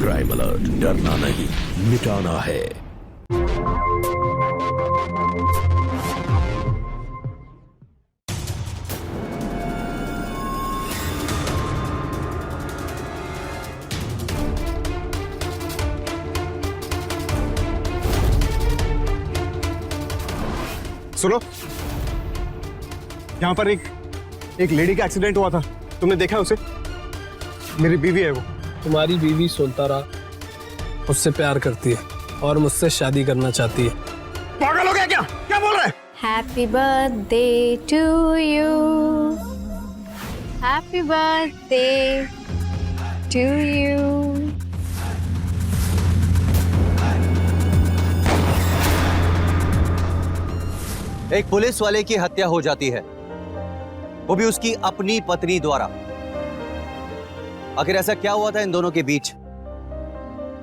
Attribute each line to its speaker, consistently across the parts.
Speaker 1: Crime alert, डरना नहीं मिटाना है।
Speaker 2: सुनो, यहाँ पर एक लेडी का एक्सीडेंट हुआ था, तुमने देखा उसे? मेरी बीवी है वो।
Speaker 3: तुम्हारी बीवी सोनतारा मुझसे प्यार करती है और मुझसे शादी करना चाहती है।
Speaker 2: पागल हो गया क्या? क्या बोल रहे हैं?
Speaker 4: Happy birthday to you. Happy birthday to you.
Speaker 5: एक पुलिस वाले की हत्या हो जाती है, वो भी उसकी अपनी पत्नी द्वारा। आखिर ऐसा क्या हुआ था इन दोनों के बीच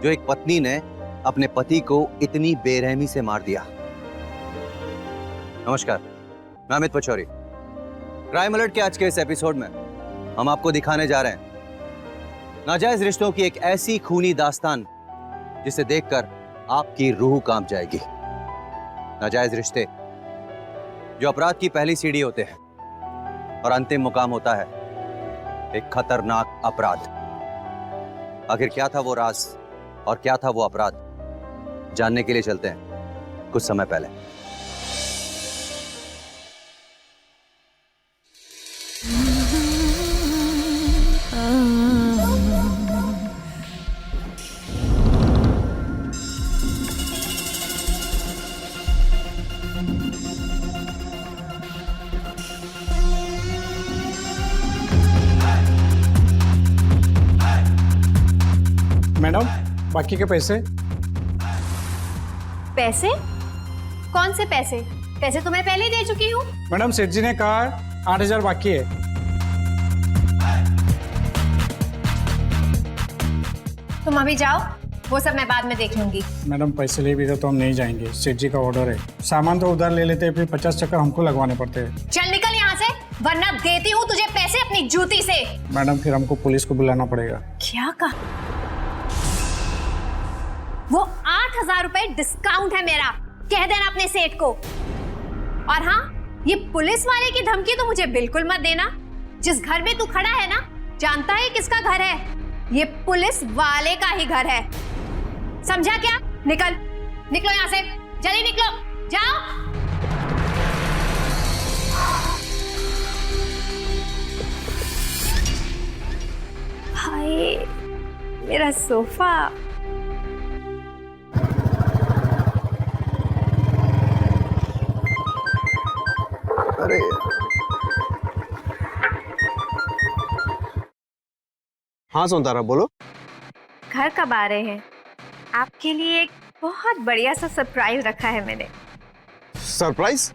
Speaker 5: जो एक पत्नी ने अपने पति को इतनी बेरहमी से मार दिया? नमस्कार, मैं अमित पचौरी। क्राइम अलर्ट के आज के इस एपिसोड में हम आपको दिखाने जा रहे हैं नाजायज रिश्तों की एक ऐसी खूनी दास्तान जिसे देखकर आपकी रूह कांप जाएगी। नाजायज रिश्ते जो अपराध की पहली सीढ़ी होते हैं और अंतिम मुकाम होता है एक खतरनाक अपराध। आखिर क्या था वो राज और क्या था वो अपराध, जानने के लिए चलते हैं कुछ समय पहले।
Speaker 3: मैडम, बाकी के पैसे?
Speaker 4: पैसे? कौन से पैसे? पैसे तो मैं पहले ही दे चुकी हूँ।
Speaker 3: मैडम, सेठ जी ने कहा 8,000 बाकी है।
Speaker 4: तुम अभी जाओ, वो सब मैं बाद में देख लूंगी।
Speaker 3: मैडम, पैसे ले भी तो हम नहीं जाएंगे, सेठ जी का ऑर्डर है। सामान तो उधार ले लेते हैं, फिर 50 चक्कर हमको लगवाने पड़ते हैं।
Speaker 4: चल निकल यहाँ से, वरना देती हूँ तुझे पैसे अपनी जूती से।
Speaker 3: मैडम, फिर हमको पुलिस को बुलाना पड़ेगा।
Speaker 4: क्या कहा? वो 8,000 रुपए डिस्काउंट है मेरा, कह देना अपने सेठ को। और हाँ, ये पुलिस वाले की धमकी तो मुझे बिल्कुल मत देना। जिस घर में तू खड़ा है ना, जानता है किसका घर है? ये पुलिस वाले का ही घर है, समझा क्या? निकल, निकलो यहाँ से, जल्दी निकलो, जाओ। हाय, मेरा सोफा।
Speaker 2: अरे हाँ सोनतारा, बोलो।
Speaker 4: घर कब आ रहे हैं? आपके लिए एक बहुत बढ़िया सा सरप्राइज रखा है मैंने।
Speaker 2: सरप्राइज?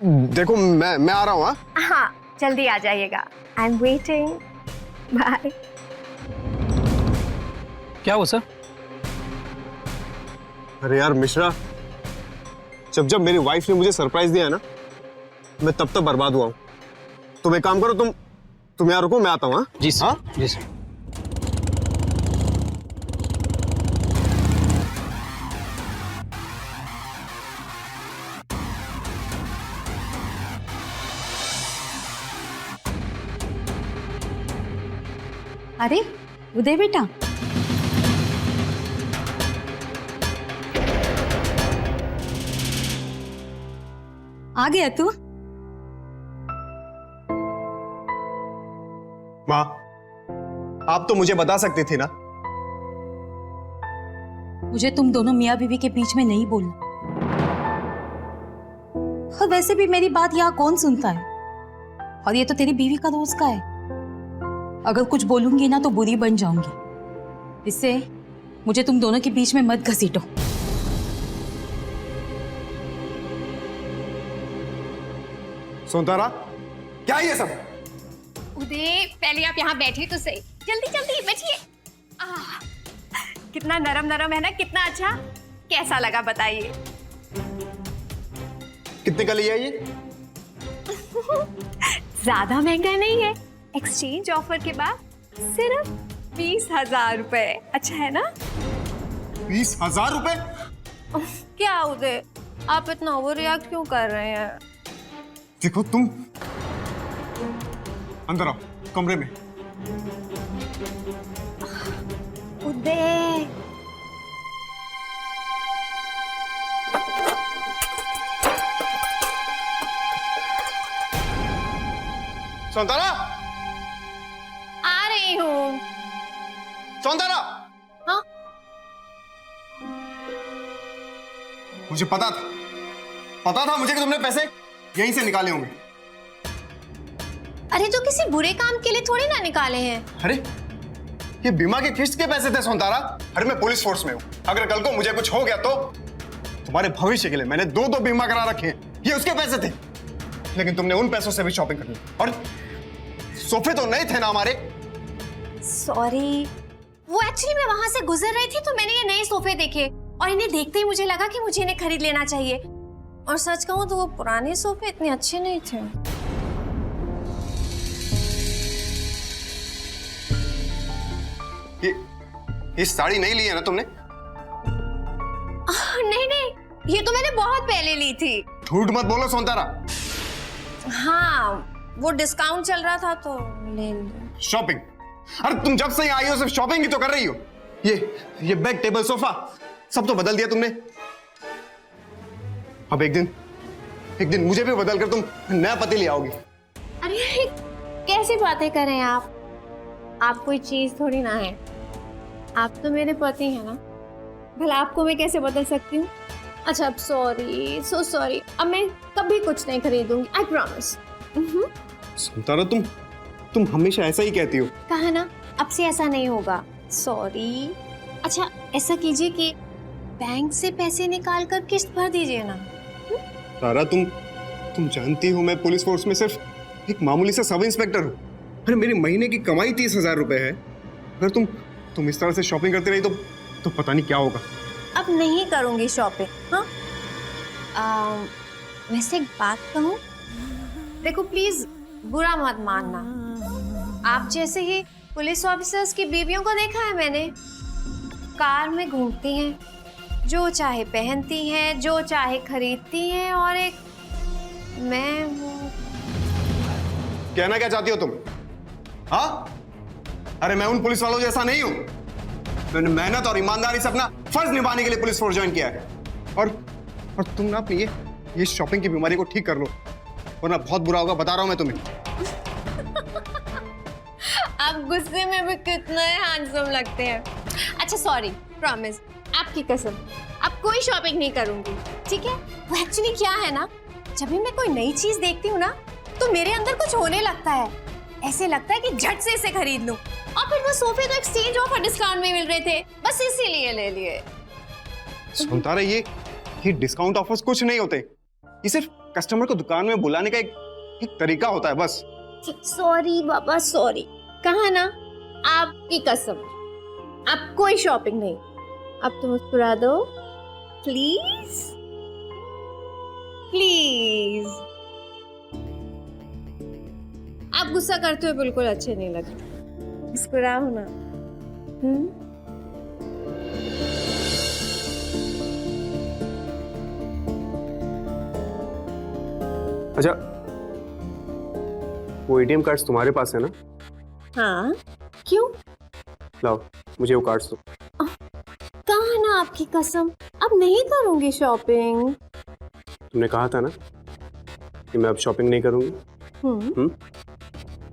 Speaker 2: देखो मैं आ रहा हूँ।
Speaker 4: हाँ, जल्दी आ जाइएगा। I am waiting. बाय।
Speaker 3: क्या हुआ सर?
Speaker 2: अरे यार मिश्रा, जब मेरी वाइफ ने मुझे सरप्राइज दिया ना, मैं तब तक बर्बाद हुआ हूँ। तुम एक काम करो, तुम यहाँ रुको, मैं आता हूँ।
Speaker 3: जी सर। हाँ? जी सर।
Speaker 6: अरे उदय बेटा, आ गया तू?
Speaker 2: माँ, आप तो मुझे बता सकती थी ना।
Speaker 6: मुझे तुम दोनों मियाँ बीवी के बीच में नहीं बोलना। और वैसे भी मेरी बात यहाँ कौन सुनता है? और ये तो तेरी बीवी का दोस्त का है। अगर कुछ बोलूंगी ना तो बुरी बन जाऊंगी। इससे मुझे तुम दोनों के बीच में मत घसीटो।
Speaker 2: सोनतारा, क्या ये सब?
Speaker 4: उदय, पहले आप यहाँ बैठिए तो सही। जल्दी जल्दी बैठिए। कितना नरम नरम है ना, कितना अच्छा। कैसा लगा बताइए?
Speaker 2: कितने का लिया ये?
Speaker 4: ज्यादा महंगा नहीं है। एक्सचेंज ऑफर के बाद सिर्फ 20,000 रुपए अच्छा है ना?
Speaker 2: 20,000 रुपए?
Speaker 4: क्या उदय, आप इतना ओवर रिएक्ट क्यों कर रहे हैं?
Speaker 2: देखो तुम अंदर आओ कमरे में।
Speaker 4: उदय,
Speaker 2: सौंदर्या,
Speaker 4: आ रही हूँ।
Speaker 2: सौंदर्या,
Speaker 4: हाँ?
Speaker 2: मुझे पता था मुझे कि तुमने पैसे यहीं से निकाले होंगे।
Speaker 4: अरे तो किसी बुरे काम के लिए थोड़ी ना निकाले हैं।
Speaker 2: अरे ये बीमा की किस्त के पैसे थे सौंदर्या। अरे मैं पुलिस फोर्स में हूँ, अगर कल को मुझे कुछ हो गया तो तुम्हारे भविष्य के लिए मैंने दो बीमा करा रखे हैं। ये उसके पैसे थे, लेकिन तुमने उन पैसों से भी शॉपिंग कर ली। और सोफे तो नए थे ना हमारे।
Speaker 4: सॉरी, वो एक्चुअली मैं वहां से गुजर रही थी तो मैंने ये नए सोफे देखे और इन्हें देखते ही मुझे लगा कि मुझे इन्हें खरीद लेना चाहिए। और सच कहूं तो वो पुराने सोफे इतने अच्छे नहीं थे।
Speaker 2: ये साड़ी नहीं ली है ना तुमने?
Speaker 4: नहीं, ये तो मैंने बहुत पहले ली थी।
Speaker 2: झूठ मत बोलो सौंदर्या।
Speaker 4: हाँ, वो डिस्काउंट चल रहा था तो ले ली।
Speaker 2: शॉपिंग? अरे तुम जब से आई हो सिर्फ शॉपिंग ही तो कर रही हो। ये बेड, टेबल, सोफा सब तो बदल दिया तुमने। अब एक दिन मुझे भी बदल कर तुम नया पति ले आओगी।
Speaker 4: अरे कैसी बातें कर रहे हैं आप? आप कोई चीज थोड़ी ना है, आप तो मेरे पति हैं ना। भला आपको मैं कैसे बदल सकती हूँ? अच्छा, अब सॉरी, सो सॉरी। अब मैं कभी कुछ नहीं खरीदूंगी, आई प्रॉमिस।
Speaker 2: सौंदर्या, तुम हमेशा ऐसा ही कहती हो।
Speaker 4: कहा ना, अब से ऐसा नहीं होगा। सॉरी। अच्छा, ऐसा कीजिए कि बैंक से पैसे निकाल कर किस्त भर दीजिए ना।
Speaker 2: तारा, तुम जानती हो मैं पुलिस फोर्स में सिर्फ एक मामूली सा सब इंस्पेक्टर हूँ। अरे मेरी महीने की कमाई 30,000 रुपए है। अगर तुम इस तरह से शॉपिंग करती रही तो पता नहीं क्या होगा।
Speaker 4: अब नहीं करूंगी शॉपिंग। हाँ, वैसे एक बात कहूँ, देखो प्लीज बुरा मत मानना। आप जैसे ही पुलिस ऑफिसर्स की बीवियों को देखा है मैंने, कार में घूमती हैं, जो चाहे पहनती हैं, जो चाहे खरीदती हैं, और एक मैं हूँ।
Speaker 2: कहना क्या चाहती हो तुम? हाँ? अरे मैं उन पुलिस वालों जैसा नहीं हूं। मैंने मेहनत और ईमानदारी से अपना फर्ज निभाने के लिए पुलिस फोर्स ज्वाइन किया है। और तुम ना अपनी ये शॉपिंग की बीमारी को ठीक कर लो, वरना बहुत बुरा होगा, बता रहा हूं मैं तुम्हें।
Speaker 4: आप गुस्से में भी कितने हैंडसम लगते हैं। अच्छा सॉरी, प्रॉमिस, आपकी कसम, अब कोई शॉपिंग नहीं करूंगी, ठीक है? वो एक्चुअली क्या है ना, जब भी मैं कोई नई चीज देखती हूँ ना तो मेरे अंदर कुछ होने लगता है। ऐसे लगता है कि झट से इसे खरीद लूं। और फिर वो सोफे तो एक्सचेंज ऑफर डिस्काउंट में मिल रहे थे, बस इसीलिए ले लिए।
Speaker 2: सुनता रहे, ये डिस्काउंट ऑफर्स कुछ नहीं होते। ये सिर्फ कस्टमर को दुकान में बुलाने का एक तरीका होता है बस।
Speaker 4: सॉरी बाबा, सॉरी। कहा ना, आपकी कसम, अब कोई शॉपिंग नहीं। अब तो मुस्कुरा दो प्लीज, प्लीज। आप गुस्सा करते हुए बिल्कुल अच्छे नहीं लगते, मुस्कुराओ ना।
Speaker 2: अच्छा, वो एटीएम कार्ड्स तुम्हारे पास है ना?
Speaker 4: हाँ, क्यों?
Speaker 2: लाओ, मुझे वो कार्ड्स दो।
Speaker 4: कहा ना, आपकी कसम, अब नहीं करूंगी शॉपिंग।
Speaker 2: तुमने कहा था ना कि मैं अब शॉपिंग नहीं करूंगी।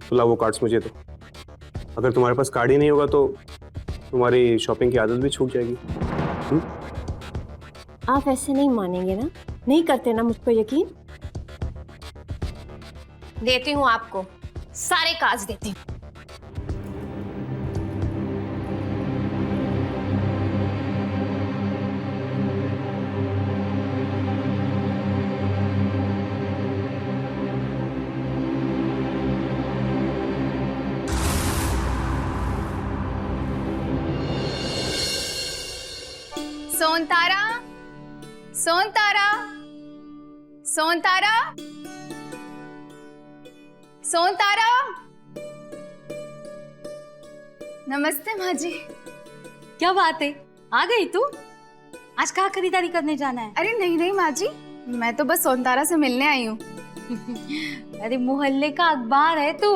Speaker 2: तो लाओ वो कार्ड्स मुझे दो। अगर तुम्हारे पास कार्ड ही नहीं होगा तो तुम्हारी शॉपिंग की आदत भी छूट जाएगी।
Speaker 4: आप ऐसे नहीं मानेंगे ना? नहीं करते ना मुझको यकीन? देती हूँ आपको, सारे कार्ड्स देती हूँ।
Speaker 6: सोनतारा, सोनतारा, सोनतारा, सोनतारा,
Speaker 7: नमस्ते माँ जी।
Speaker 6: क्या बात है, आ गई तू? आज कहाँ खरीदारी करने जाना है?
Speaker 7: अरे नहीं नहीं माँ जी, मैं तो बस सोनतारा से मिलने आई हूँ।
Speaker 6: अरे मोहल्ले का अखबार है तू,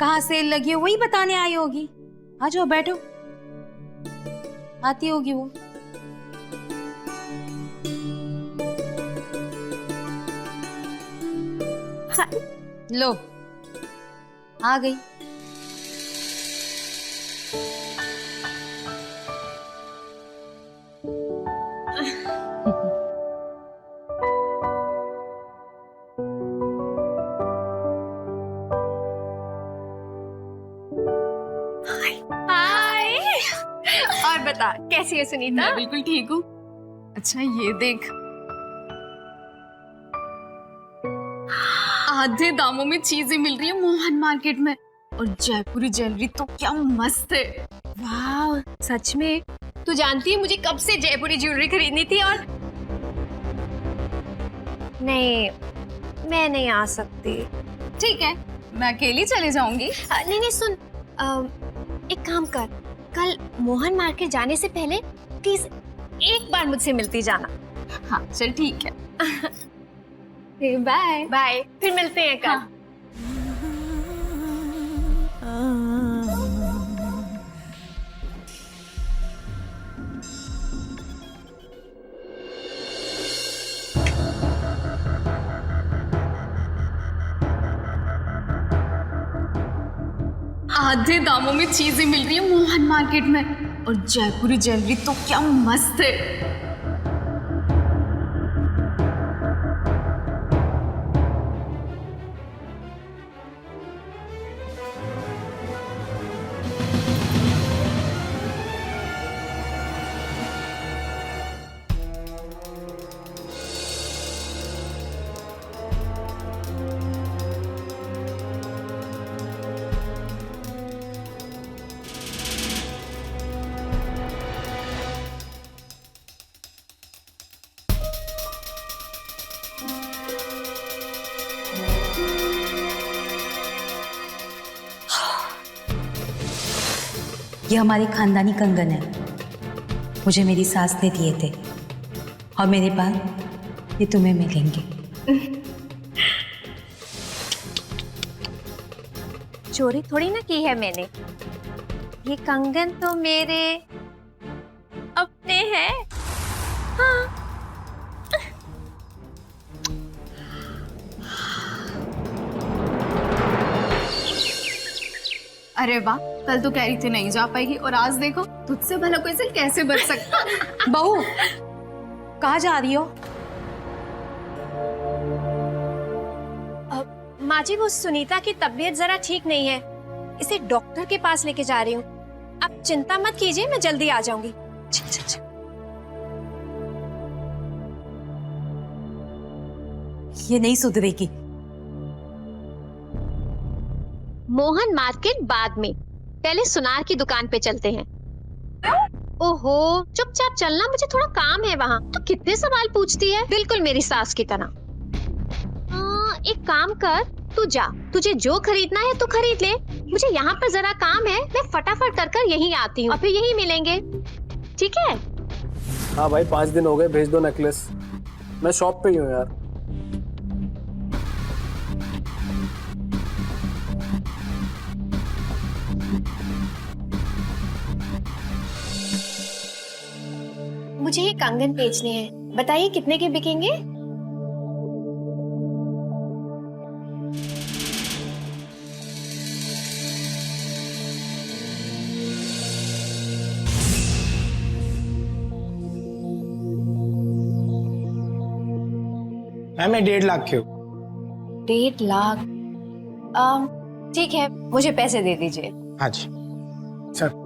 Speaker 6: कहाँ सेल लगी है वही बताने आई होगी। आ जाओ बैठो, आती होगी वो। लो आ गई।
Speaker 4: हाय। और बता कैसी है सुनीता?
Speaker 7: मैं बिल्कुल ठीक हूँ। अच्छा ये देख, आधे दामों में चीजें मिल रही है मोहन मार्केट में, और जयपुरी ज्वेलरी तो क्या मस्त है।
Speaker 4: वाह सच में। तू जानती है मुझे कब से जयपुरी ज्वेलरी खरीदनी थी, और नहीं मैं नहीं आ सकती।
Speaker 7: ठीक है, मैं अकेली चले जाऊंगी।
Speaker 4: नहीं नहीं सुन, एक काम कर, कल मोहन मार्केट जाने से पहले प्लीज एक बार मुझसे मिलती जाना।
Speaker 7: हाँ चल ठीक है।
Speaker 4: बाय बाय, फिर मिलते हैं कल।
Speaker 7: हाँ। आधे दामों में चीजें मिल रही है मोहन मार्केट में, और जयपुरी ज्वेलरी तो क्या मस्त है।
Speaker 6: ये हमारे खानदानी कंगन है, मुझे मेरी सास ने दिए थे, और मेरे बाद ये तुम्हें मिलेंगे।
Speaker 4: चोरी थोड़ी ना की है मैंने, ये कंगन तो मेरे अपने हैं। हाँ।
Speaker 7: अरे वाह, कल तो कह रही थी नहीं जा पाएगी, और आज देखो तुझसे भला कोई दिल कैसे बच सकता।
Speaker 6: बहू कहाँ जा रही हो?
Speaker 4: माँ जी वो सुनीता की तबीयत जरा ठीक नहीं है, इसे डॉक्टर के पास लेके जा रही हूँ। आप चिंता मत कीजिए, मैं जल्दी आ जाऊंगी।
Speaker 6: ये नहीं सुधरेगी।
Speaker 4: मोहन मार्केट बाद में, पहले सुनार की दुकान पे चलते हैं। ओहो चुपचाप चलना, मुझे थोड़ा काम है वहाँ। तो कितने सवाल पूछती है, बिल्कुल मेरी सास की तरह। एक काम कर, तू जा, तुझे जो खरीदना है तू खरीद ले, मुझे यहाँ पर जरा काम है, मैं फटाफट कर यहीं आती हूँ, और फिर यहीं मिलेंगे, ठीक है?
Speaker 8: हाँ भाई 5 दिन हो गए, भेज दो नेकलेस। मैं शॉप पे ही हूँ यार।
Speaker 4: मुझे ये कंगन बेचने हैं, बताइए कितने के बिकेंगे?
Speaker 3: मैं 1.5 लाख के हूँ।
Speaker 4: 1.5 लाख? ठीक है, मुझे पैसे दे दीजिए।
Speaker 3: हाँ जी सर।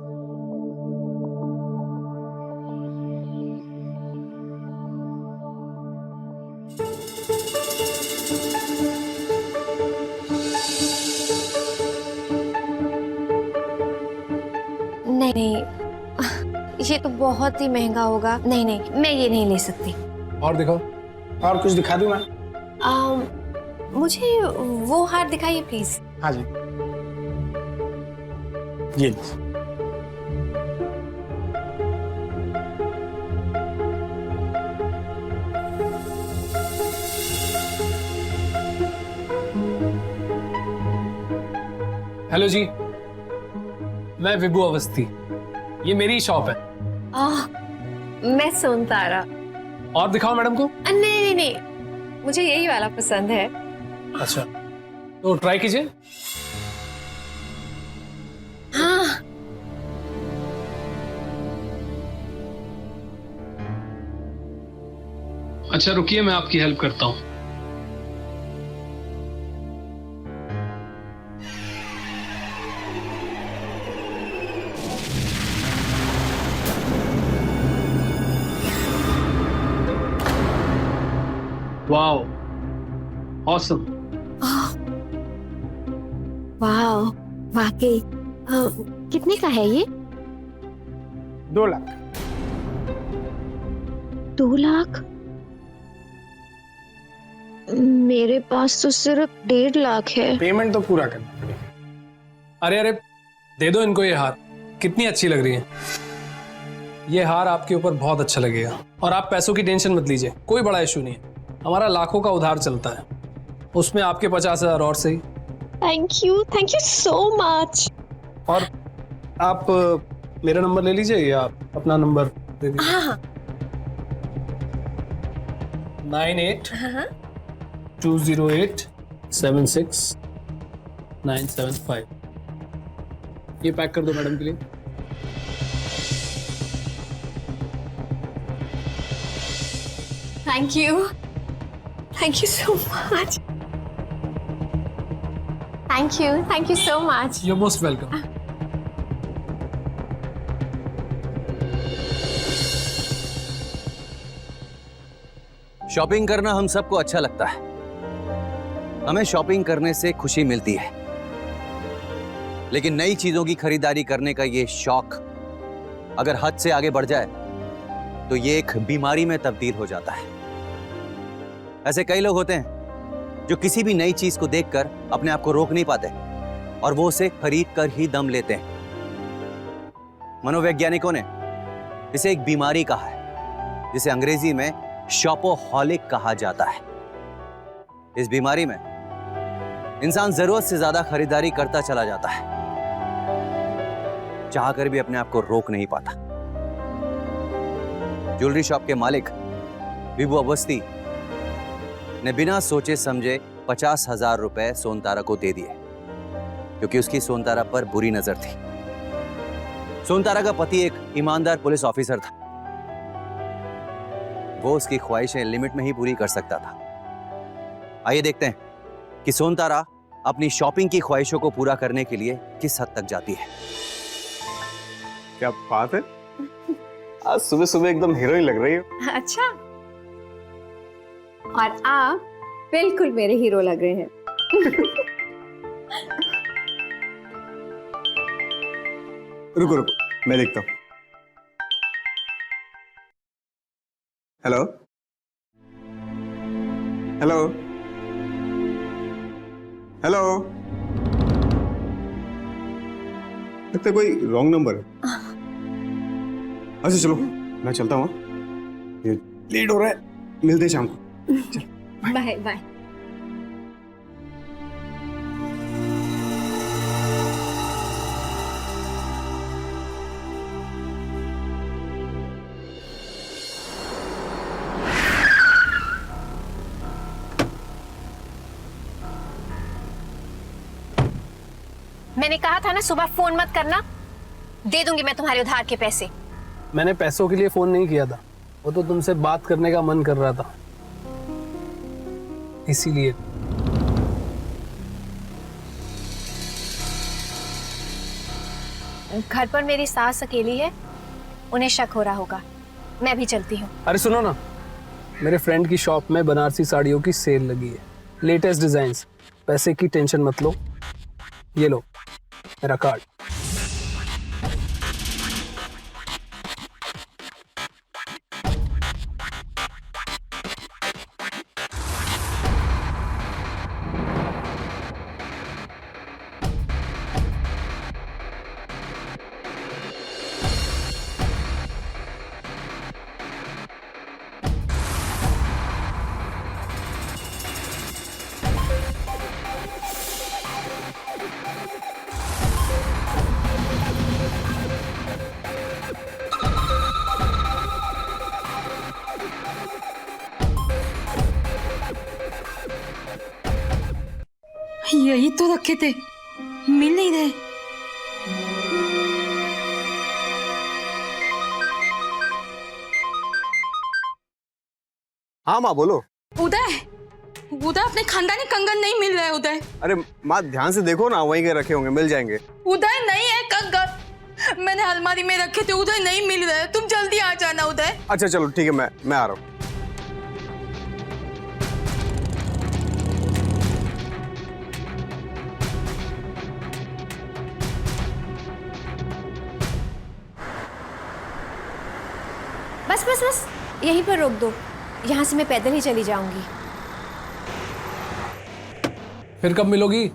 Speaker 4: नहीं नहीं, ये तो बहुत ही महंगा होगा। नहीं नहीं, मैं ये नहीं ले सकती।
Speaker 3: और दिखाओ, और कुछ दिखा दूं मैं?
Speaker 4: मुझे वो हार दिखाइए प्लीज।
Speaker 3: हाँ जी ये लीजिए।
Speaker 8: हेलो जी, मैं विभू अवस्थी, ये मेरी शॉप है।
Speaker 4: मैं सोनतारा।
Speaker 8: और दिखाओ मैडम को।
Speaker 4: नहीं नहीं नहीं, मुझे यही वाला पसंद है।
Speaker 8: अच्छा, तो ट्राई कीजिए।
Speaker 4: हाँ।
Speaker 8: अच्छा रुकिए, मैं आपकी हेल्प करता हूँ। Wow, awesome.
Speaker 4: वाह, वाकई। कितने का है ये?
Speaker 3: 2 लाख।
Speaker 4: 2 लाख? मेरे पास तो सिर्फ 1.5 लाख है।
Speaker 3: पेमेंट तो पूरा करना पड़ेगा।
Speaker 8: अरे अरे, दे दो इनको ये हार, कितनी अच्छी लग रही है। ये हार आपके ऊपर बहुत अच्छा लगेगा। और आप पैसों की टेंशन मत लीजिए, कोई बड़ा इशू नहीं है। हमारा लाखों का उधार चलता है, उसमें आपके 50,000 और सही।
Speaker 4: Thank you so much.
Speaker 8: और आप मेरा नंबर ले लीजिए या आप अपना नंबर दे दीजिए।
Speaker 4: हाँ
Speaker 8: 98
Speaker 4: हाँ
Speaker 8: 208 76 975। ये पैक कर दो मैडम के लिए।
Speaker 4: Thank you so much. Thank you so much.
Speaker 8: You're most welcome.
Speaker 5: Shopping करना हम सबको अच्छा लगता है। हमें शॉपिंग करने से खुशी मिलती है, लेकिन नई चीजों की खरीदारी करने का ये शौक अगर हद से आगे बढ़ जाए तो ये एक बीमारी में तब्दील हो जाता है। ऐसे कई लोग होते हैं जो किसी भी नई चीज को देखकर अपने आप को रोक नहीं पाते और वो उसे खरीद कर ही दम लेते हैं। मनोवैज्ञानिकों ने इसे एक बीमारी कहा है, जिसे अंग्रेजी में शॉपोहॉलिक कहा जाता है। इस बीमारी में इंसान जरूरत से ज्यादा खरीदारी करता चला जाता है, चाहकर भी अपने आप को रोक नहीं पाता। ज्वेलरी शॉप के मालिक विभू अवस्थी ने बिना सोचे समझे 50,000 रुपए सोनतारा को दे दिए, क्योंकि उसकी सोनतारा पर बुरी नजर थी। सोनतारा का पति एक ईमानदार पुलिस ऑफिसर था। वो उसकी ख्वाहिशें लिमिट में ही पूरी कर सकता था। आइए देखते हैं कि सोनतारा अपनी शॉपिंग की ख्वाहिशों को पूरा करने के लिए किस हद तक जाती है।
Speaker 2: क्या बात है, आज सुबह सुबह एकदम हीरोइन लग रही हो।
Speaker 4: अच्छा, और आप बिल्कुल मेरे हीरो लग रहे हैं।
Speaker 2: रुको रुको, मैं देखता हूँ। हेलो हेलो हेलो, लगता है कोई रॉन्ग नंबर है। अच्छा चलो, मैं चलता हूँ, ये लेट हो रहा है। मिलते हैं शाम को।
Speaker 4: Bye bye. मैंने कहा था ना सुबह फोन मत करना, दे दूंगी मैं तुम्हारे उधार के पैसे।
Speaker 8: मैंने पैसों के लिए फोन नहीं किया था, वो तो तुमसे बात करने का मन कर रहा था, इसीलिए।
Speaker 4: घर पर मेरी सास अकेली है, उन्हें शक हो रहा होगा। मैं भी चलती हूँ।
Speaker 8: अरे सुनो ना, मेरे फ्रेंड की शॉप में बनारसी साड़ियों की सेल लगी है, लेटेस्ट डिजाइन्स। पैसे की टेंशन मत लो, ये लो मेरा कार्ड।
Speaker 6: यही तो रखे थे, मिल नहीं रहे।
Speaker 2: हाँ माँ बोलो।
Speaker 6: उदय, उदय अपने खानदानी कंगन नहीं मिल रहे उदय।
Speaker 2: अरे माँ ध्यान से देखो ना, वहीं के रखे होंगे, मिल जाएंगे।
Speaker 6: उदय नहीं है कंगन, मैंने अलमारी में रखे थे उदय, नहीं मिल रहे। तुम जल्दी आ जाना उदय।
Speaker 2: अच्छा चलो ठीक है, मैं आ रहा हूँ।
Speaker 4: बस बस बस, यहीं पर रोक दो, यहाँ से मैं पैदल ही चली जाऊंगी।
Speaker 8: फिर कब मिलोगी?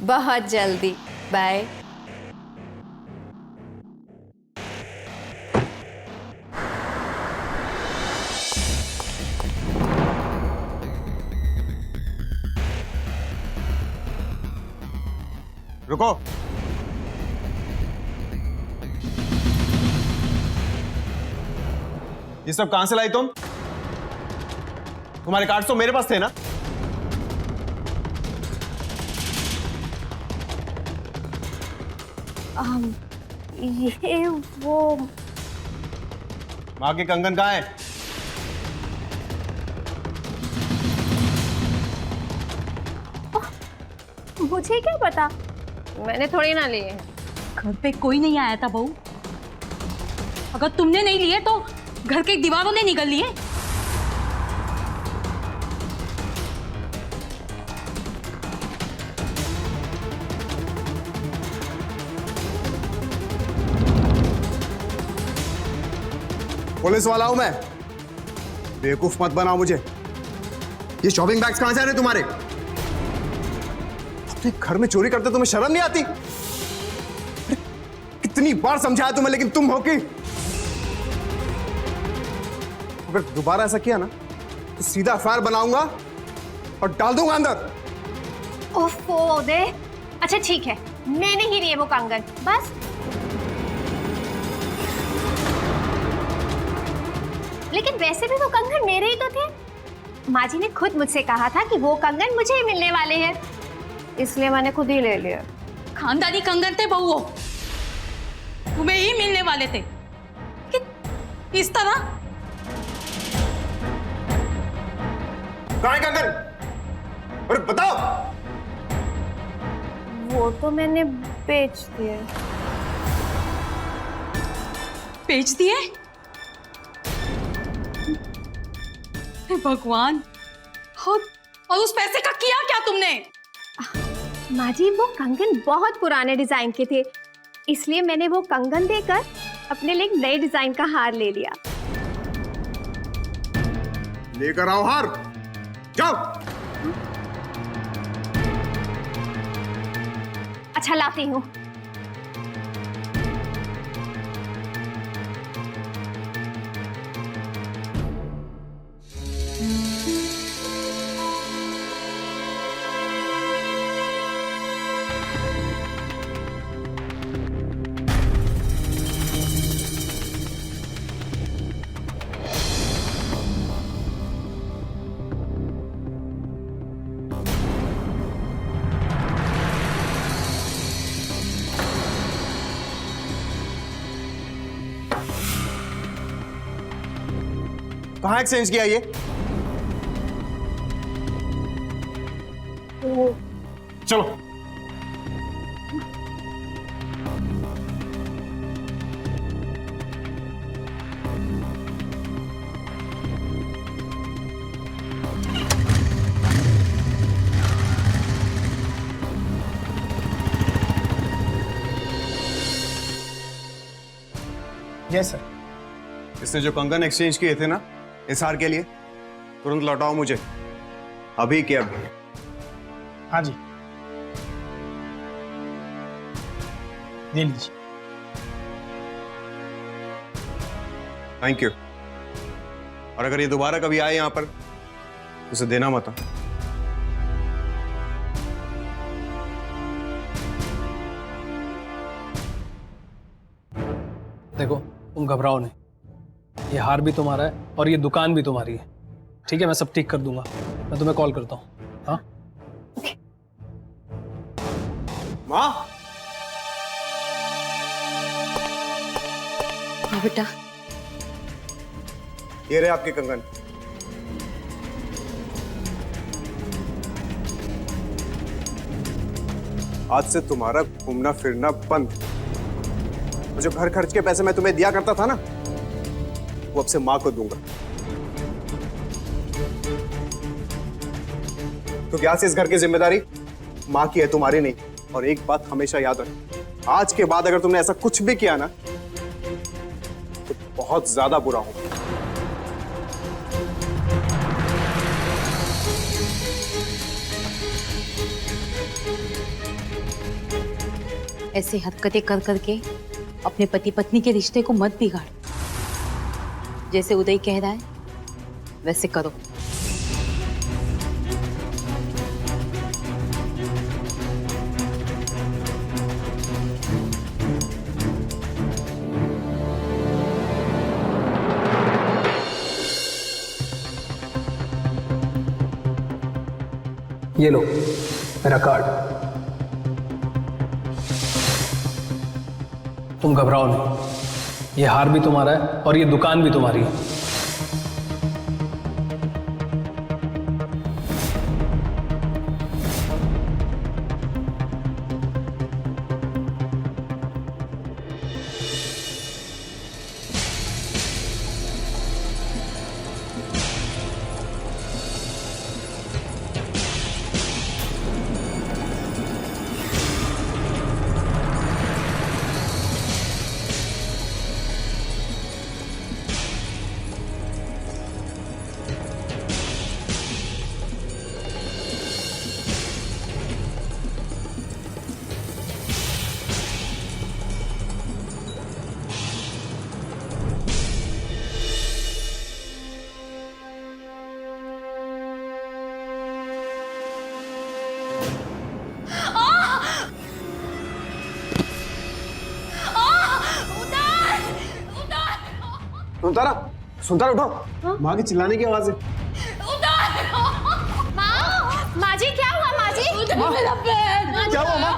Speaker 4: बहुत जल्दी, बाय।
Speaker 2: रुको। ये सब कहां से लाई तुम? तुम्हारे कार्ड्स तो मेरे पास थे ना?
Speaker 4: ये वो
Speaker 2: माँ के कंगन कहाँ है?
Speaker 4: मुझे क्या पता, मैंने थोड़ी ना लिए हैं।
Speaker 6: घर पे कोई नहीं आया था बहू। अगर तुमने नहीं लिए तो घर के दीवारों ने निकल लिए।
Speaker 2: पुलिस वाला हूं मैं, बेवकूफ मत बनाओ मुझे। ये शॉपिंग बैग्स कहां से आ रहे तुम्हारे? अपने घर में चोरी करते तुम्हें शर्म नहीं आती? कितनी बार समझाया तुम्हें, लेकिन तुम हो कि अगर दोबारा ऐसा किया ना तो सीधा एफआईआर बनाऊंगा और डाल दूंगा अंदर।
Speaker 4: ओफो उदय, अच्छा ठीक है, मैंने ही लिए वो कंगन, बस। लेकिन वैसे भी वो कंगन मेरे ही तो थे। माँ जी ने खुद मुझसे कहा था कि वो कंगन मुझे ही मिलने वाले हैं, इसलिए मैंने खुद ही ले लिया।
Speaker 6: खानदानी कंगन थे बहू, वो तुम्हें ही मिलने वाले थे कि इस तरह।
Speaker 2: कहाँ है कंगन? अरे बताओ।
Speaker 4: वो तो मैंने बेच दिए।
Speaker 6: बेच दिए? हे भगवान, और उस पैसे का किया क्या तुमने?
Speaker 4: माँ जी, वो कंगन बहुत पुराने डिजाइन के थे, इसलिए मैंने वो कंगन देकर अपने लिए एक नए डिजाइन का हार ले लिया।
Speaker 2: लेकर आओ हार, जाओ।
Speaker 4: अच्छा लाती हूँ।
Speaker 2: कहाँ एक्सचेंज किया ये? चलो।
Speaker 3: Yes sir.
Speaker 2: इसने जो कंगन एक्सचेंज किए थे ना इस हार के लिए, तुरंत लौटाओ मुझे, अभी के अभी।
Speaker 3: हाँ जी, ले लीजिए।
Speaker 2: Thank you. और अगर ये दोबारा कभी आए यहां पर तो उसे देना मत।
Speaker 8: देखो तुम घबराओ नहीं, ये हार भी तुम्हारा है और ये दुकान भी तुम्हारी है, ठीक है? मैं सब ठीक कर दूंगा, मैं तुम्हें कॉल करता हूँ। हाँ
Speaker 2: हाँ
Speaker 6: हाँ बेटा।
Speaker 2: ये रहे आपके कंगन। आज से तुम्हारा घूमना फिरना बंद। और जो घर खर्च के पैसे मैं तुम्हें दिया करता था ना, वो अब से मां को दूंगा। क्योंकि आज से इस घर की जिम्मेदारी मां की है, तुम्हारी नहीं। और एक बात हमेशा याद रखना, आज के बाद अगर तुमने ऐसा कुछ भी किया ना, तो बहुत ज्यादा बुरा होगा।
Speaker 6: ऐसे हरकतें कर करके अपने पति पत्नी के रिश्ते को मत बिगाड़। जैसे उदय कह रहा है वैसे करो।
Speaker 8: ये लो मेरा कार्ड। तुम घबराओ नहीं, ये हार भी तुम्हारा है और ये दुकान भी तुम्हारी है।
Speaker 2: सुनता उठो। माँ की चिल्लाने की आवाज है।
Speaker 4: माँ जी क्या हुआ? माँ जी
Speaker 2: क्या हुआ माँ?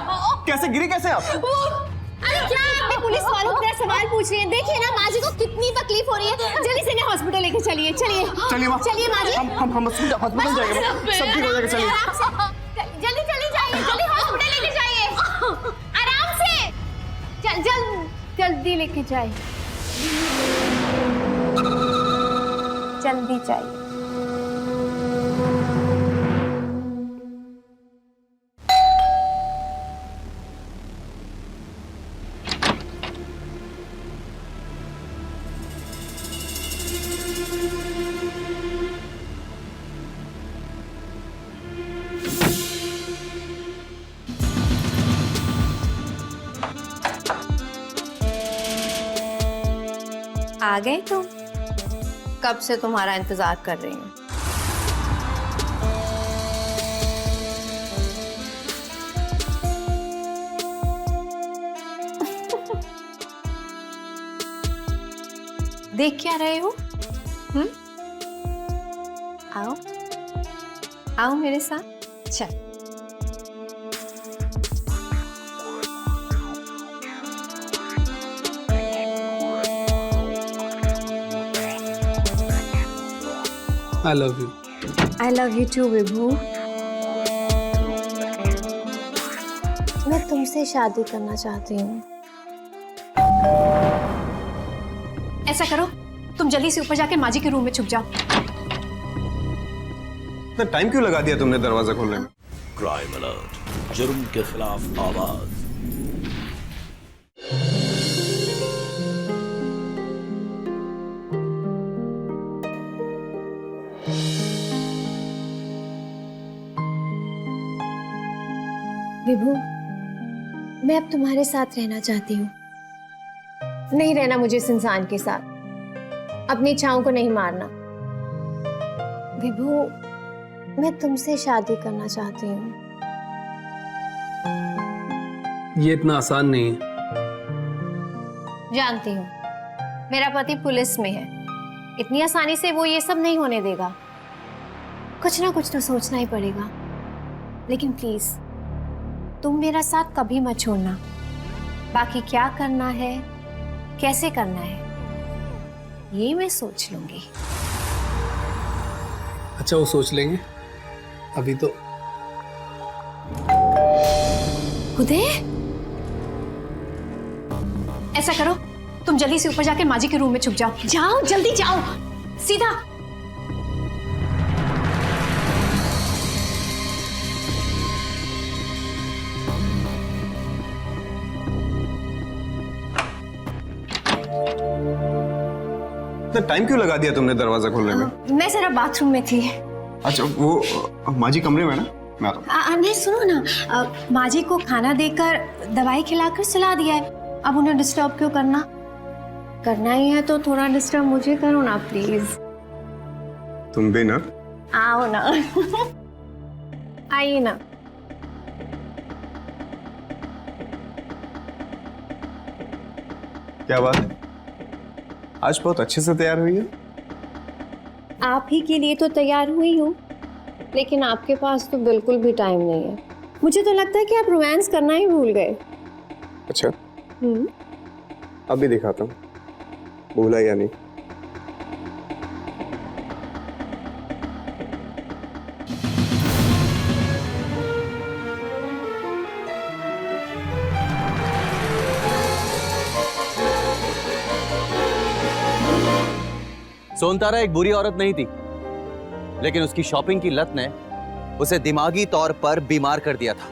Speaker 2: कैसे गिरी कैसे आप?
Speaker 4: अरे क्या आपने पुलिस वालों से सवाल पूछ रही हैं? देखिए ना माँ जी को कितनी तकलीफ हो रही है। जल्दी से इन्हें हॉस्पिटल लेके चलिए। चलिए
Speaker 2: चलिए माँ।
Speaker 4: चलिए माँ जी।
Speaker 2: हम हॉस्पिटल जाएंगे। सब ठीक हो जाएगा। चलिए
Speaker 4: जल्दी चली जाइए। जल्दी हॉस्पिटल लेके जाइए। आराम से। जल्दी लेके जाइए। जल्दी जाइए। आ गए तुम? कब से तुम्हारा इंतजार कर रही हूँ। देख क्या रहे हो? आओ आओ मेरे साथ। चल
Speaker 8: I love you.
Speaker 4: I love you too, विभू। मैं तुमसे शादी करना चाहती हूँ। ऐसा करो, तुम जल्दी से ऊपर जाके माँ जी के रूम में छुप जाओ।
Speaker 2: इतना टाइम क्यों लगा दिया तुमने दरवाजा खोलने में?
Speaker 1: क्राइम अलर्ट, जुर्म के खिलाफ आवाज।
Speaker 4: विभू, मैं अब तुम्हारे साथ रहना चाहती हूँ। नहीं रहना मुझे इस इंसान के साथ। अपनी इच्छाओं को नहीं मारना। विभू, मैं तुमसे शादी करना चाहती हूँ।
Speaker 8: ये इतना आसान नहीं है।
Speaker 4: जानती हूँ, मेरा पति पुलिस में है। इतनी आसानी से वो ये सब नहीं होने देगा। कुछ ना कुछ तो सोचना ही पड़ेगा। लेकिन प्लीज तुम मेरा साथ कभी मत छोड़ना। बाकी क्या करना है, कैसे करना है, ये मैं सोच लूंगी।
Speaker 8: अच्छा, वो सोच लेंगे, अभी तो।
Speaker 4: उदय, ऐसा करो, तुम जल्दी से ऊपर जाके माँ जी के रूम में छुप जाओ। जाओ, जल्दी जाओ, सीधा।
Speaker 2: तो टाइम क्यों लगा दिया तुमने दरवाजा खोलने में?
Speaker 4: मैं जरा बाथरूम में थी।
Speaker 2: अच्छा, वो माँ जी कमरे में ना, मैं आता हूँ।
Speaker 4: नहीं, सुनो ना, माँ जी को खाना देकर दवाई खिलाकर सुला दिया है, अब उन्हें डिस्टर्ब क्यों करना? करना ही है तो थोड़ा डिस्टर्ब मुझे करो ना प्लीज।
Speaker 2: तुम भी ना।
Speaker 4: आओ ना। आइए ना।
Speaker 2: क्या बात है, आज बहुत अच्छे से तैयार हुई है।
Speaker 4: आप ही के लिए तो तैयार हुई हूँ, लेकिन आपके पास तो बिल्कुल भी टाइम नहीं है। मुझे तो लगता है कि आप रोमांस करना ही भूल गए।
Speaker 2: अच्छा, अभी दिखाता हूँ, भूला या नहीं।
Speaker 5: सोनतारा एक बुरी औरत नहीं थी, लेकिन उसकी शॉपिंग की लत ने उसे दिमागी तौर पर बीमार कर दिया था।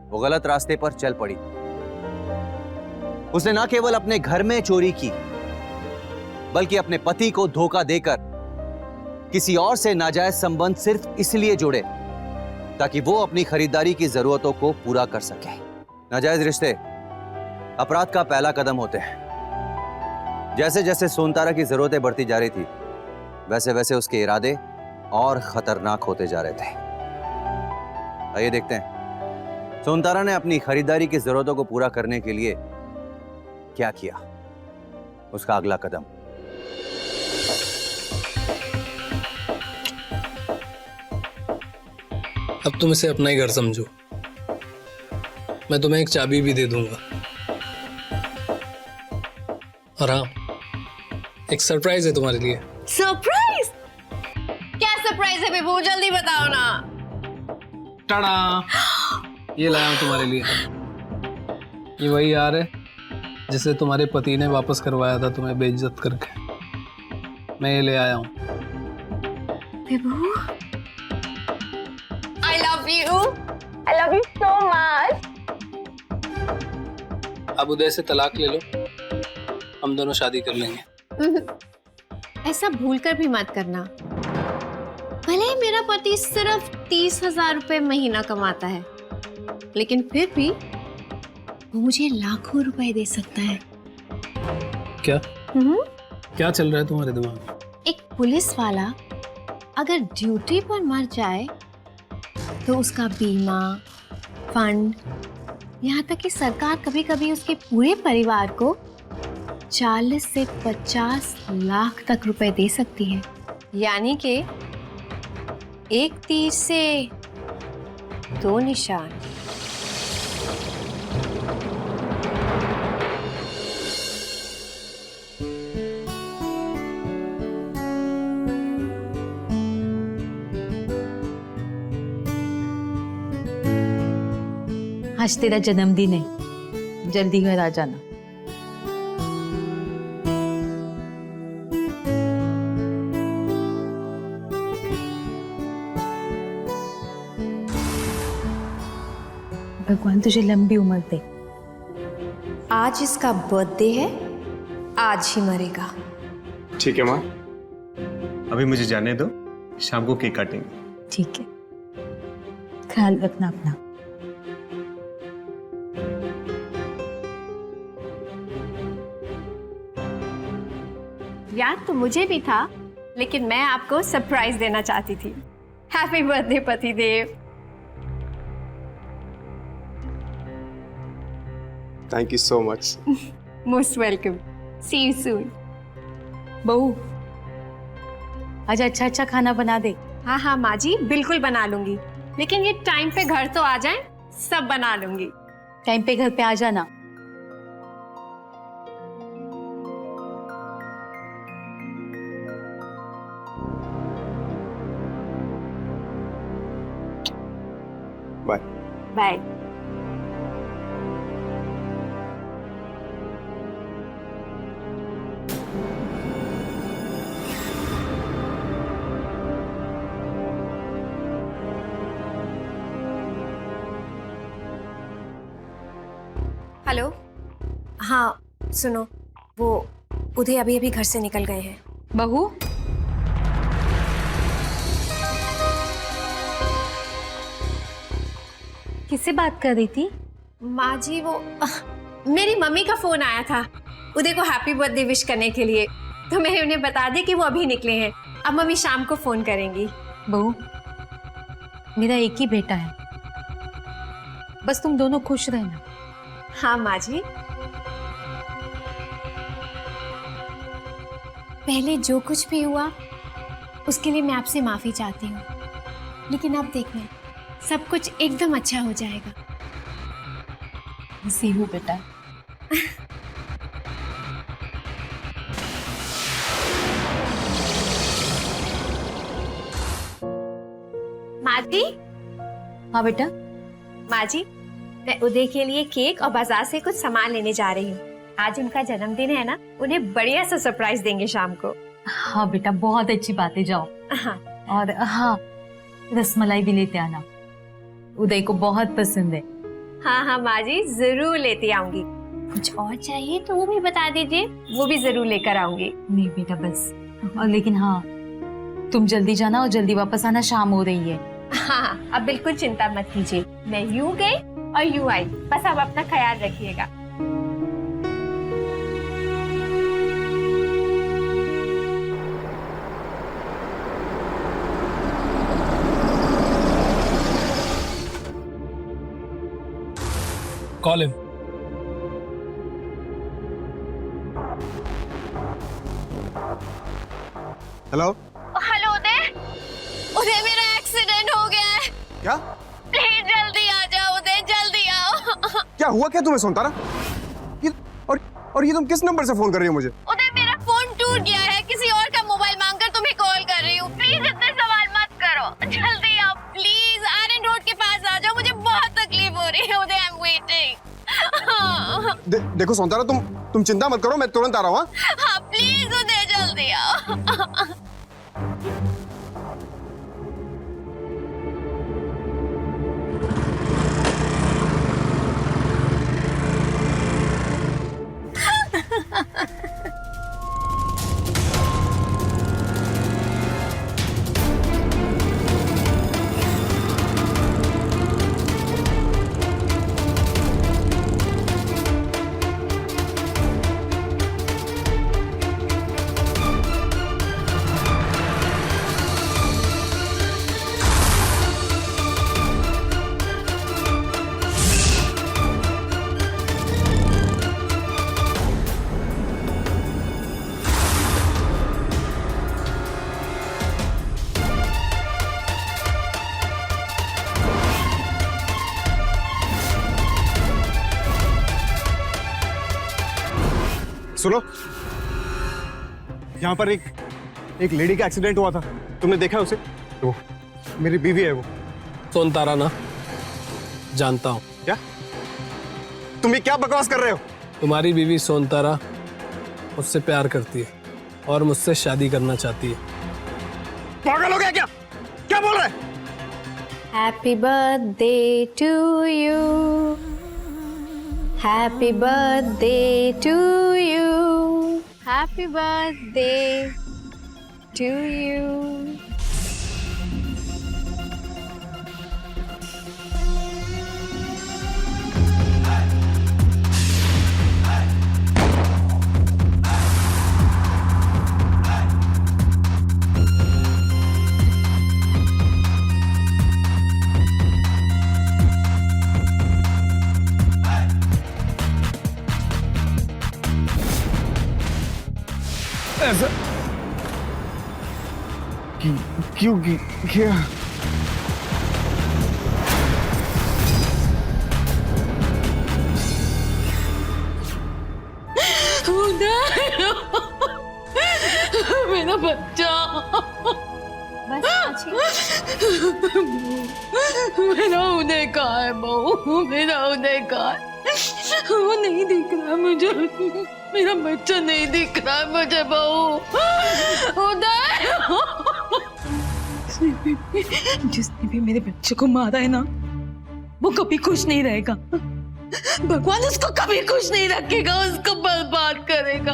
Speaker 5: वो गलत रास्ते पर चल पड़ी। उसने न केवल अपने घर में चोरी की, बल्कि अपने पति को धोखा देकर किसी और से नाजायज संबंध सिर्फ इसलिए जोड़े ताकि वो अपनी खरीदारी की जरूरतों को पूरा कर सके। नाजायज रिश्ते अपराध का पहला कदम होते हैं। जैसे जैसे सोनतारा की जरूरतें बढ़ती जा रही थी, वैसे वैसे उसके इरादे और खतरनाक होते जा रहे थे। आइए देखते हैं सोनतारा ने अपनी खरीदारी की जरूरतों को पूरा करने के लिए क्या किया, उसका अगला कदम।
Speaker 8: अब तुम इसे अपना ही घर समझो। मैं तुम्हें एक चाबी भी दे दूंगा, और हाँ, एक सरप्राइज है तुम्हारे लिए।
Speaker 4: सरप्राइज? क्या सरप्राइज है बेबू, जल्दी बताओ ना।
Speaker 8: टाड़ा, ये लाया हूं तुम्हारे लिए। ये वही यार है जिसे तुम्हारे पति ने वापस करवाया था तुम्हें बेइज्जत करके। मैं ये ले आया हूं।
Speaker 4: बेबू, I love you so much.
Speaker 8: अब उदय से तलाक ले लो, हम दोनों शादी कर लेंगे।
Speaker 4: ऐसा भूलकर भी मत करना। भले ही मेरा पति सिर्फ 30,000 रुपए महीना कमाता है, लेकिन फिर भी वो मुझे लाखों रुपए दे सकता है।
Speaker 8: क्या क्या चल रहा है तुम्हारे दिमाग में?
Speaker 4: एक पुलिस वाला अगर ड्यूटी पर मर जाए तो उसका बीमा, फंड, यहाँ तक कि सरकार कभी कभी उसके पूरे परिवार को 40 से 50 लाख तक रुपए दे सकती है। यानी कि एक तीर से 2 निशान।
Speaker 6: आज तेरा जन्मदिन है, जल्दी घर आ जाना। भगवान तुझे लंबी उम्र दे।
Speaker 4: आज इसका बर्थडे है, आज ही मरेगा।
Speaker 2: ठीक है माँ, अभी मुझे जाने दो, शाम को केक काटेंगे।
Speaker 6: ठीक है, ख्याल रखना अपना।
Speaker 4: याद तो मुझे भी था, लेकिन मैं आपको सरप्राइज देना चाहती थी। हैप्पी बर्थडे पतिदेव।
Speaker 2: Thank you so much.
Speaker 4: Most welcome. See you soon.
Speaker 6: बहू, आज अच्छा खाना बना दे।
Speaker 4: हाँ हाँ माँ जी, बिल्कुल बना लूंगी, लेकिन ये टाइम पे घर तो आ जाएं। सब बना लूंगी।
Speaker 6: टाइम पे घर पे आ जाना।
Speaker 2: बाय।
Speaker 4: बाय। हेलो। हाँ सुनो, वो उदय अभी अभी घर से निकल गए हैं।
Speaker 6: बहू, किससे बात कर रही थी?
Speaker 4: माँ जी वो मेरी मम्मी का फोन आया था उदय को हैप्पी बर्थडे विश करने के लिए, तो मैंने उन्हें बता दिया कि वो अभी निकले हैं। अब मम्मी शाम को फोन करेंगी।
Speaker 6: बहू, मेरा एक ही बेटा है, बस तुम दोनों खुश रहना।
Speaker 4: हाँ माँ जी। पहले जो कुछ भी हुआ उसके लिए मैं आपसे माफी चाहती हूँ, लेकिन अब देखना सब कुछ एकदम अच्छा हो जाएगा।
Speaker 6: सी हूँ बेटा।
Speaker 4: माँ जी।
Speaker 6: हाँ बेटा।
Speaker 4: माँ जी, मैं उदय के लिए केक और बाजार से कुछ सामान लेने जा रही हूँ। आज उनका जन्मदिन है ना, उन्हें बढ़िया सा सरप्राइज देंगे शाम को।
Speaker 6: हाँ बेटा, बहुत अच्छी बात है, जाओ।
Speaker 4: हाँ।
Speaker 6: और हाँ, रसमलाई भी लेते आना, उदय को बहुत पसंद है।
Speaker 4: हाँ हाँ माँ जी, जरूर लेती आऊंगी। कुछ और चाहिए तो वो भी बता दीजिए, वो भी जरूर लेकर आऊंगी।
Speaker 6: नहीं बेटा बस। और लेकिन हाँ, तुम जल्दी जाना और जल्दी वापस आना, शाम हो रही है।
Speaker 4: हाँ, अब बिल्कुल चिंता मत कीजिए, मैं यूं गई और यूं आई, बस आप अपना ख्याल रखिएगा।
Speaker 8: Call him.
Speaker 2: हेलो।
Speaker 4: हेलो उदय। उदय, मेरा एक्सीडेंट हो गया है।
Speaker 2: क्या?
Speaker 4: प्लीज जल्दी आ जाओ उदय, जल्दी आओ।
Speaker 2: क्या हुआ क्या तुम्हें सोनतारा? ये और ये तुम किस नंबर से फोन कर रही हो मुझे?
Speaker 4: उदय, मेरा फोन टूट गया है, किसी और का मोबाइल मांगकर तुम्हें कॉल कर रही हूँ। प्लीज इतने सवाल मत करो, जल्दी आओ प्लीज। आर्यन रोड के पास आ जाओ, मुझे बहुत तकलीफ हो रही है उदय। I am waiting.
Speaker 2: देखो सोनतारा, तुम चिंता मत करो, मैं तुरंत आ रहा हूँ।
Speaker 4: हाँ प्लीज उदय, जल्दी आओ।
Speaker 2: सुनो, यहाँ पर एक लेडी का एक्सीडेंट हुआ था, तुमने देखा उसे? वो मेरी बीवी है। वो
Speaker 8: सोनतारा ना, जानता हूँ।
Speaker 2: क्या? तुम ये क्या बकवास कर रहे हो?
Speaker 8: तुम्हारी बीवी सोनतारा मुझसे प्यार करती है और मुझसे शादी करना चाहती है।
Speaker 2: पागल हो गया क्या? क्या बोल रहा है?
Speaker 4: Happy birthday to you, happy birthday to you, happy birthday to you.
Speaker 2: ऐसा क्यों किया?
Speaker 6: मेरा बच्चा,
Speaker 4: बस आजी।
Speaker 6: मेरा उदय कहाँ है बहू? मेरा उदय कहाँ है? वो नहीं दिख रहा मुझे, मेरा बच्चा नहीं दिख रहा है मुझे बहू। उदय, जिसने भी मेरे बच्चे को मारा है ना, वो कभी खुश नहीं रहेगा। भगवान उसको कभी खुश नहीं रखेगा, उसको बर्बाद करेगा।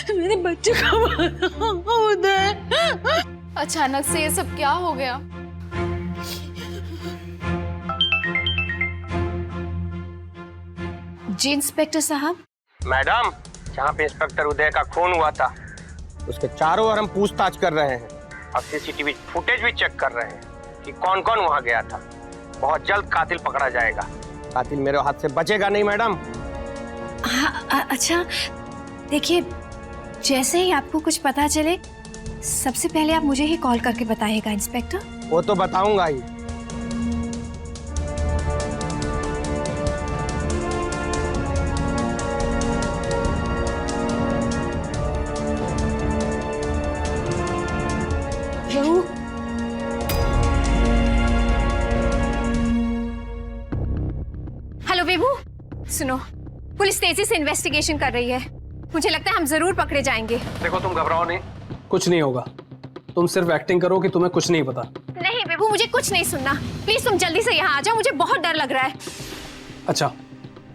Speaker 6: मेरे बच्चे को मारा उदय।
Speaker 7: अचानक से ये सब क्या हो गया?
Speaker 4: जी इंस्पेक्टर साहब।
Speaker 9: मैडम, जहाँ पे इंस्पेक्टर उदय का खून हुआ था उसके चारों ओर हम पूछताछ कर रहे हैं और सीसीटीवी फुटेज भी चेक कर रहे हैं कि कौन कौन वहाँ गया था। बहुत जल्द कातिल पकड़ा जाएगा। कातिल मेरे हाथ से बचेगा नहीं मैडम।
Speaker 4: अच्छा देखिए, जैसे ही आपको कुछ पता चले सबसे पहले आप मुझे ही कॉल करके बताइएगा इंस्पेक्टर।
Speaker 9: वो तो बताऊंगा ही।
Speaker 4: बहू, हेलो बेबू, सुनो, पुलिस तेजी से इन्वेस्टिगेशन कर रही है। मुझे लगता है हम जरूर पकड़े जाएंगे।
Speaker 9: देखो तुम घबराओ नहीं।
Speaker 8: कुछ नहीं होगा, तुम सिर्फ एक्टिंग करो कि तुम्हें कुछ नहीं पता।
Speaker 4: नहीं बेबू, मुझे कुछ नहीं सुनना। प्लीज तुम जल्दी से यहाँ आ जाओ, मुझे बहुत डर लग रहा है।
Speaker 8: अच्छा,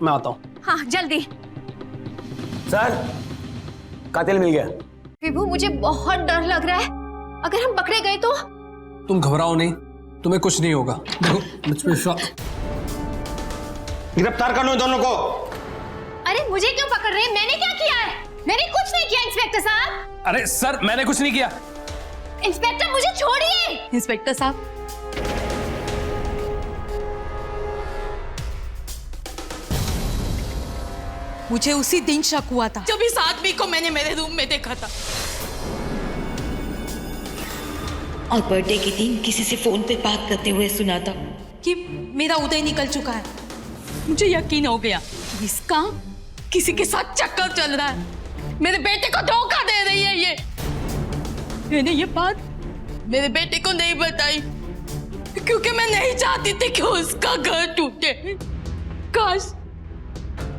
Speaker 8: मैं आता हूँ।
Speaker 4: हाँ जल्दी।
Speaker 9: सर, कातिल मिल गया।
Speaker 4: विभू, मुझे बहुत डर लग रहा है। अगर हम पकड़े गए तो?
Speaker 8: तुम घबराओ नहीं, तुम्हें कुछ नहीं होगा। देखो मुझ पे विश्वास।
Speaker 9: गिरफ्तार कर लो दोनों को।
Speaker 4: अरे मुझे क्यों पकड़ रहे हैं? मैंने क्या किया है? मैंने कुछ नहीं किया इंस्पेक्टर साहब।
Speaker 8: अरे सर, मैंने कुछ नहीं किया।
Speaker 4: इंस्पेक्टर मुझे छोड़िए।
Speaker 6: इंस्पेक्टर साहब, मुझे उसी दिन शक हुआ था जब इस आदमी को मैंने मेरे रूम में देखा था।
Speaker 10: और बर्थडे के दिन किसी से फोन पे बात करते हुए सुना था
Speaker 6: कि मेरा उदय निकल चुका है। मुझे यकीन हो गया इसका किसी के साथ चक्कर चल रहा है। मेरे बेटे को धोखा दे रही है ये। मैंने ये बात मेरे बेटे को नहीं बताई क्योंकि मैं नहीं चाहती थी कि उसका घर टूटे। काश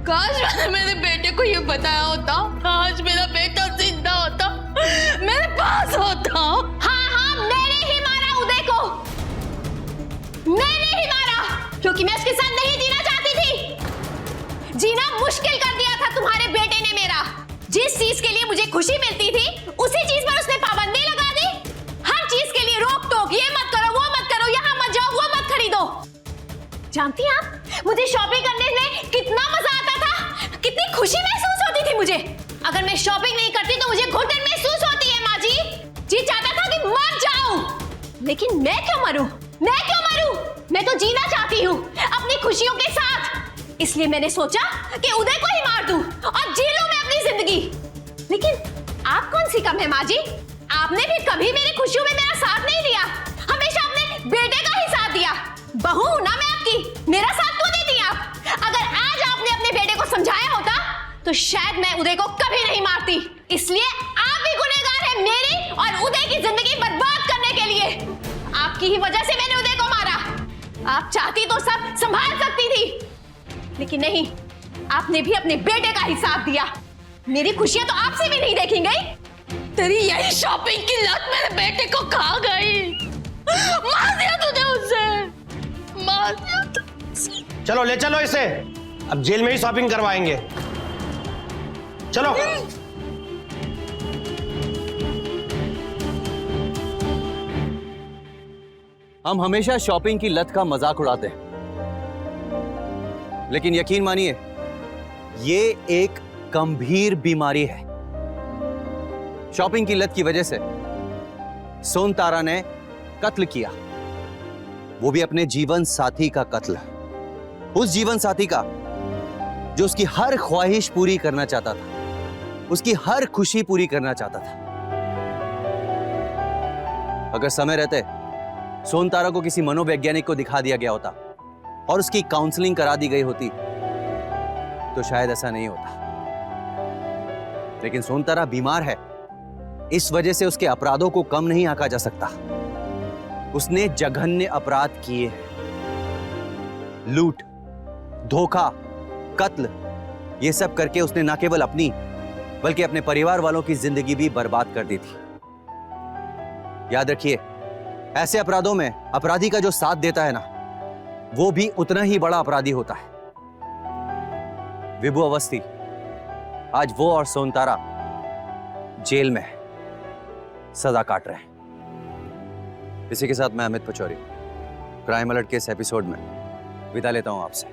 Speaker 6: मैंने मेरे बेटे को ये बताया होता, आज मेरा बेटा जिंदा होता, मेरे पास होता।
Speaker 4: हाँ, मैंने ही मारा उदय को। मैंने ही मारा क्योंकि मैं उसके साथ नहीं जीना चाहती थी। जीना मुश्किल कर दिया था तुम्हारे बेटे ने मेरा। जिस चीज के लिए मुझे खुशी मिलती थी उसी चीज पर उसने पाबंदी लगा दी। हर चीज के लिए रोक टोक, ये मत करो, वो मत करो, यहाँ मत जाओ, वो मत खरीदो। जानती हैं आप, मुझे शॉपिंग करने में कितना मजा आता था, कितनी खुशी महसूस होती थी मुझे। अगर मैं शॉपिंग नहीं करती तो मुझे घुटन महसूस होती है माँ जी। जी चाहता था कि मर जाऊं, लेकिन मैं क्यों मरूं? मैं तो जीना चाहती हूँ अपनी खुशियों के साथ। इसलिए मैंने सोचा कि उदय को ही मार दूं और जी लूं मैं अपनी जिंदगी। लेकिन आप कौन सी कम है माँ जी? आपने भी कभी मेरी खुशियों में मेरा साथ नहीं दिया, हमेशा अपने बेटे का ही साथ दिया। बहू हूं ना मैं आपकी, मेरा साथ क्यों देती आप? अगर आज आपने अपने बेटे को समझाया होता तो शायद मैं उदय को कभी नहीं मारती। इसलिए आप भी गुनहगार हैं मेरी और उदय की जिंदगी बर्बाद करने के लिए। आपकी ही वजह से मैंने उदय को मारा। आप चाहती तो सब संभाल सकती थी, लेकिन नहीं, आपने भी अपने बेटे का ही साथ दिया। मेरी खुशियां तो आपसे भी नहीं देखी गई।
Speaker 6: तेरी यही शॉपिंग की लत मेरे बेटे को खा गई। मार दिया तुझे उससे, मार दिया तुझे।
Speaker 9: चलो ले चलो इसे, अब जेल में ही शॉपिंग करवाएंगे। चलो।
Speaker 5: हम हमेशा शॉपिंग की लत का मजाक उड़ाते हैं, लेकिन यकीन मानिए ये एक गंभीर बीमारी है। शॉपिंग की लत की वजह से सोन तारा ने कत्ल किया, वो भी अपने जीवन साथी का कत्ल। उस जीवन साथी का जो उसकी हर ख्वाहिश पूरी करना चाहता था, उसकी हर खुशी पूरी करना चाहता था। अगर समय रहते सोन तारा को किसी मनोवैज्ञानिक को दिखा दिया गया होता और उसकी काउंसलिंग करा दी गई होती तो शायद ऐसा नहीं होता। लेकिन सोनतारा बीमार है, इस वजह से उसके अपराधों को कम नहीं आंका जा सकता। उसने जघन्य अपराध किए हैं, लूट, धोखा, कत्ल, ये सब करके उसने न केवल अपनी बल्कि अपने परिवार वालों की जिंदगी भी बर्बाद कर दी थी। याद रखिए, ऐसे अपराधों में अपराधी का जो साथ देता है ना, वो भी उतना ही बड़ा अपराधी होता है। विभु अवस्थी, आज वो और सोनतारा जेल में है, सजा काट रहे हैं। इसी के साथ मैं अमित पचौरी क्राइम अलर्ट के इस एपिसोड में विदा लेता हूं आपसे।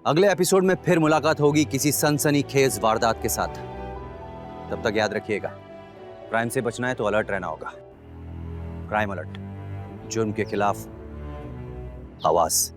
Speaker 5: अगले एपिसोड में फिर मुलाकात होगी किसी सनसनीखेज वारदात के साथ। तब तक याद रखिएगा, क्राइम से बचना है तो अलर्ट रहना होगा। क्राइम अलर्ट, जुर्म के खिलाफ आवाज।